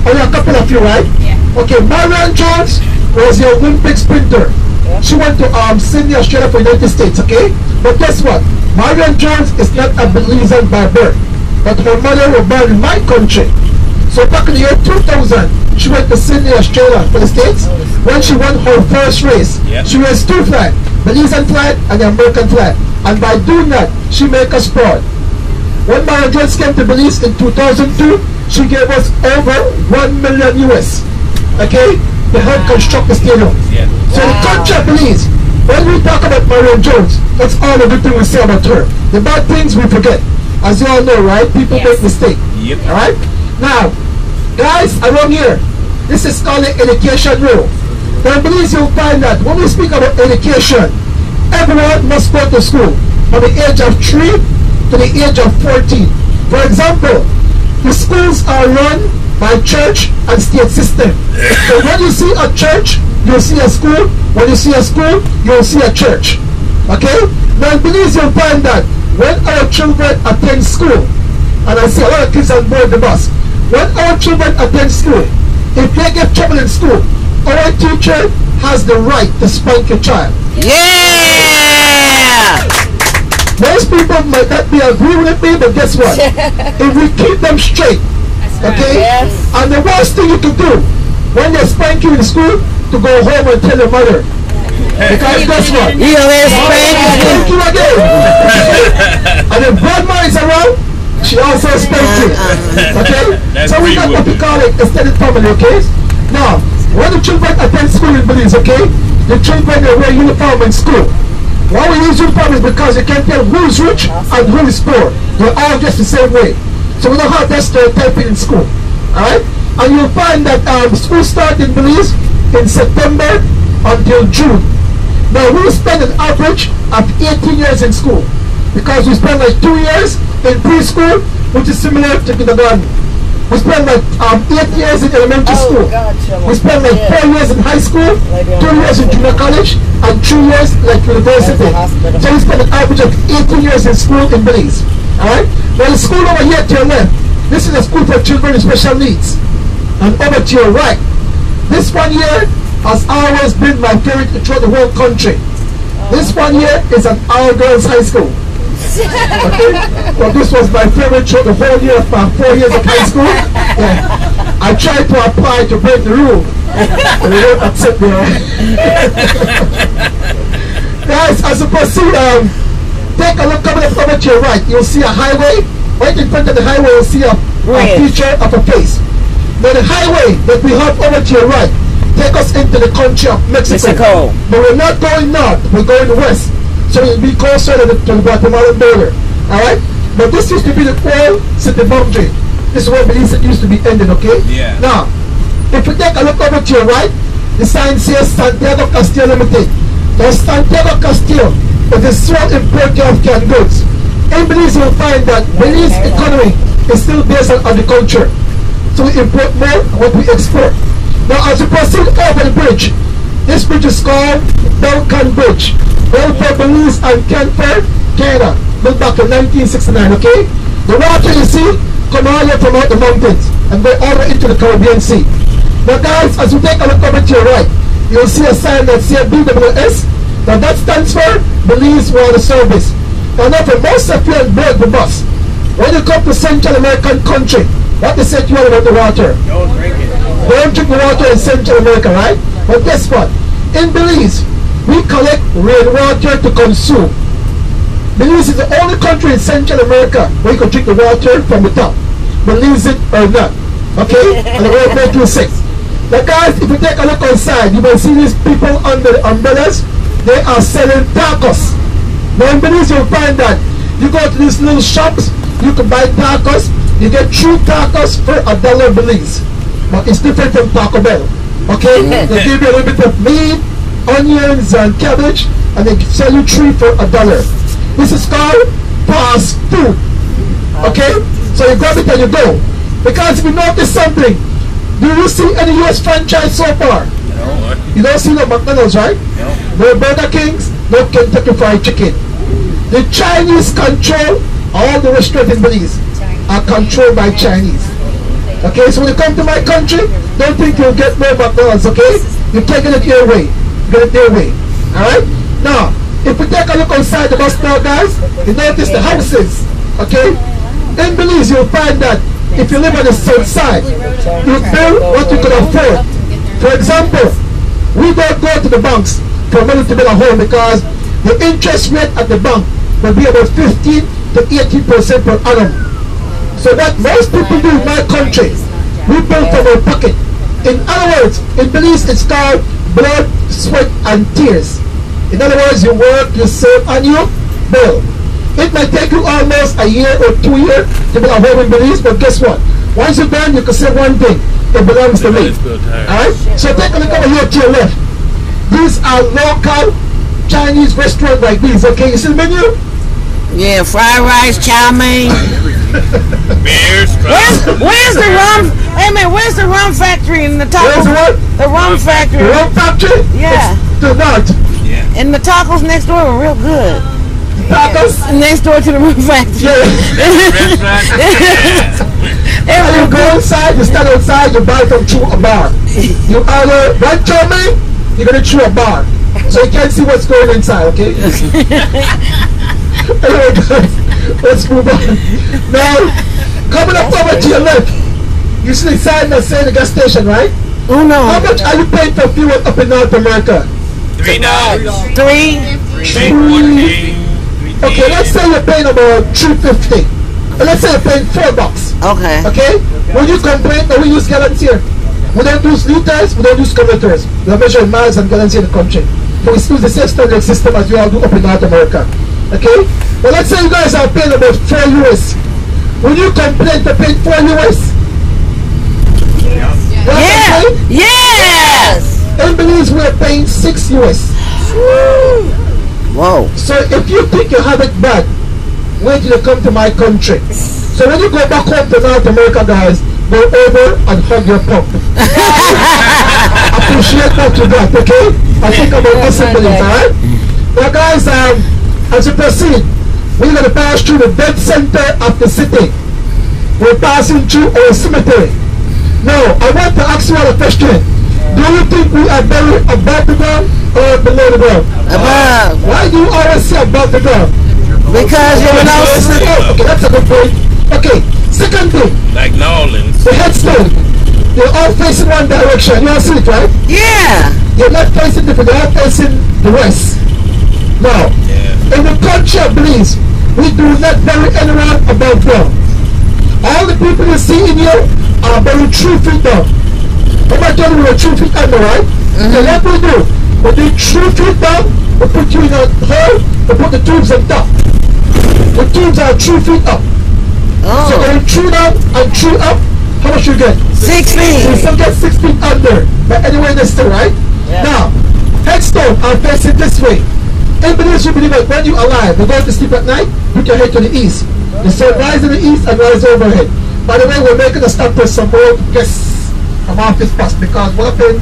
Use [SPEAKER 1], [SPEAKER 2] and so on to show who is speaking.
[SPEAKER 1] Only a couple of you, right?
[SPEAKER 2] Yeah.
[SPEAKER 1] Okay, Marion Jones was the Olympic sprinter.
[SPEAKER 3] Yeah.
[SPEAKER 1] She went to Sydney, Australia for United States, okay? But guess what? Marion Jones is not a Belizean by birth, but her mother was born in my country. So back in the year 2000, she went to Sydney, Australia for the States. When she won her first race, she raised two flags, Belizean flag and the American flag. And by doing that, she made us proud. When Marion Jones came to Belize in 2002, she gave us over $1 million US, okay, to help construct the stadium. So the country of Belize, when we talk about Marion Jones, that's all the good thing we say about her. The bad things we forget. As you all know, right? People make mistakes. Alright? Now, guys around here, this is called the education rule. Now in Belize you'll find that when we speak about education, everyone must go to school from the age of 3 to the age of 14. For example, the schools are run by church and state system. So when you see a church, you'll see a school. When you see a school, you'll see a church. Okay? Now in Belize you'll find that when our children attend school, and I see a lot of kids on board the bus, when our children attend school, if they get trouble in school, our teacher has the right to spank your child.
[SPEAKER 3] Yeah!
[SPEAKER 1] Most people might not be agreeing with me, but guess what? If we keep them straight, okay?
[SPEAKER 3] Yes.
[SPEAKER 1] And the worst thing you could do when they spank you in school, to go home and tell your mother. Because guess what?
[SPEAKER 3] You always
[SPEAKER 1] Spank you again. And if grandma is around, she also spanks you. Okay? So we got what we call it extended family, okay? Now, when the children attend school in Belize, okay? The children they wear uniform in school. Why we use uniform is because you can't tell who is rich and who is poor. They're all dressed the same way. So we don't have that stereotyping in school. Alright? And you'll find that school starts in Belize in September until June. Now we spend an average of 18 years in school, because we spend like 2 years in preschool, which is similar to kindergarten. We spend like 8 years in elementary school. We spend like 4 years in high school, 2 years in junior college, and 2 years like university. So we spend an average of 18 years in school in Belize. Alright? Now the school over here to your left, this is a school for children with special needs. And over to your right, this one here has always been my favorite throughout the whole country. This one here is an all-girls high school. Okay? Well, this was my favorite throughout the whole year of my 4 years of high school. Yeah. I tried to apply to break the rule, but they won't accept me. Guys, as you proceed, take a look coming up over to your right. You'll see a highway. Right in front of the highway, you'll see a picture of a face. Now the highway that we have over to your right take us into the country of Mexico. But we're not going north, we're going west. So we'll be closer to the Guatemalan border. Alright? But this used to be the old city boundary. This is where Belize used to be ended, okay?
[SPEAKER 4] Yeah.
[SPEAKER 1] Now, if we take a look over to your right, the sign says Santiago Castillo Limited. Now Santiago Castillo is the sole importer of canned goods. In Belize you'll find that Belize economy is still based on agriculture. So we import more than what we export. Now as we proceed over the bridge, this bridge is called Duncan Bridge. Built for Belize and Canada, Canada. Built back in 1969, okay? The water you see come all the way from out the mountains and go all the way into the Caribbean Sea. Now guys, as we take a look over to your right, you'll see a sign that says BWS. Now that stands for Belize Water Service. Now for most of you on board the bus, when you come to Central American country, what they say to you about the water?
[SPEAKER 4] Don't drink it.
[SPEAKER 1] Don't drink the water in Central America, right? But guess what? In Belize, we collect rainwater to consume. Belize is the only country in Central America where you can drink the water from the top. Believe it or not. Okay? And the road make you sick. Now guys, if you take a look outside, you will see these people under the umbrellas. They are selling tacos. Now in Belize you'll find that you go to these little shops, you can buy tacos. You get 2 tacos for $1 Belize. But it's different from Taco Bell. Okay? They give you a little bit of meat, onions and cabbage, and they sell you 3 for $1. This is called fast food. Okay? So you grab it and you go. Because if you notice something, do you see any US franchise so far?
[SPEAKER 4] No.
[SPEAKER 1] You don't see no McDonald's, right?
[SPEAKER 4] No.
[SPEAKER 1] No Burger Kings, no Kentucky Fried Chicken. The Chinese control all the restaurants in Belize are controlled by Chinese. Okay, so when you come to my country, don't think you'll get more McDonald's, okay? You can't get it your way. Get it their way. Alright? Now, if we take a look outside the bus now, guys, you notice the houses. Okay? In Belize, you'll find that if you live on the south side, you build what you can afford. For example, we don't go to the banks for money to build a home because the interest rate at the bank will be about 15 to 18% per annum. So what most people do in my country, we build from our pocket. In other words, in Belize, it's called blood, sweat, and tears. In other words, you work, you save, and you build. It might take you almost a year or 2 years to build a home in Belize, but guess what? Once you're done, you can say one thing: it belongs to me. Alright? So take a look over here to your left. These are local Chinese restaurants like these. Okay, you see the menu?
[SPEAKER 2] Yeah, fried rice, chow mein.
[SPEAKER 3] Beers.
[SPEAKER 2] Where's the rum? Wait a minute, where's the rum factory in the tacos?
[SPEAKER 1] Where's the what?
[SPEAKER 2] The rum factory.
[SPEAKER 1] The rum factory?
[SPEAKER 2] Yeah.
[SPEAKER 1] It's the north.
[SPEAKER 3] Yeah.
[SPEAKER 2] And the tacos next door were real good.
[SPEAKER 1] Tacos?
[SPEAKER 2] Next door to the rum factory.
[SPEAKER 1] And you go inside, you stand outside, you buy from through a bar. You order one chow mein, you're gonna chew a bar. So you can't see what's going inside, okay? Anyway guys, let's move on. Now, coming up over to your left, you see the sign that says the gas station, right?
[SPEAKER 2] Oh no.
[SPEAKER 1] How much are you paying for fuel up in North America?
[SPEAKER 3] $3.
[SPEAKER 2] Three.
[SPEAKER 1] Okay, let's say you're paying about $3.50. Let's say you're paying $4.
[SPEAKER 2] Okay.
[SPEAKER 1] Okay? When you complain that we use gallons here, we don't use liters, we don't use kilometers. We are measuring miles and gallons in the country. So we use the same standard system as you all do up in North America. Okay? Well, let's say you guys are paying about 4 US. When you complain to pay 4 US,
[SPEAKER 2] Yeah. Yes.
[SPEAKER 1] in Belize we're paying 6 US.
[SPEAKER 2] Whoa.
[SPEAKER 1] So if you think you have it bad, wait till you come to my country. So when you go back home to North America, guys, go over and hug your pump. Appreciate what you got, okay? I think about us in Belize, alright? Now guys, as you proceed, we're going to pass through the dead center of the city. We're passing through our cemetery. Now, I want to ask you all a question. Do you think we are buried above the ground or below the ground?
[SPEAKER 2] Above.
[SPEAKER 1] Why do you always say above the ground?
[SPEAKER 2] Because you know.
[SPEAKER 1] Okay, that's a good point. Okay, second thing,
[SPEAKER 3] Like New Orleans.
[SPEAKER 1] the headstone. They're all facing one direction. You all see it, right?
[SPEAKER 2] Yeah.
[SPEAKER 1] You're not facing different, they're all facing the west. Now, in the country of Belize, we do not bury anyone above ground. All the people you see in here are buried 3 feet down. How much we were 3 feet under, right? So what we do, we do 3 feet down, we put you in a hole, we put the tubes on top. The tubes are 3 feet up. So
[SPEAKER 2] Oh.
[SPEAKER 1] when you 3 down and 3 up, how much you get?
[SPEAKER 2] 6
[SPEAKER 1] So you
[SPEAKER 2] feet.
[SPEAKER 1] still get 6 feet under. But anyway, that's still right. Now, headstone are facing this way. In Belize, you believe that when you're alive, you go to sleep at night, put your head to the east. The sun rises in the east and rises overhead. By the way, we're making a stop for some more guests from office pass because what happened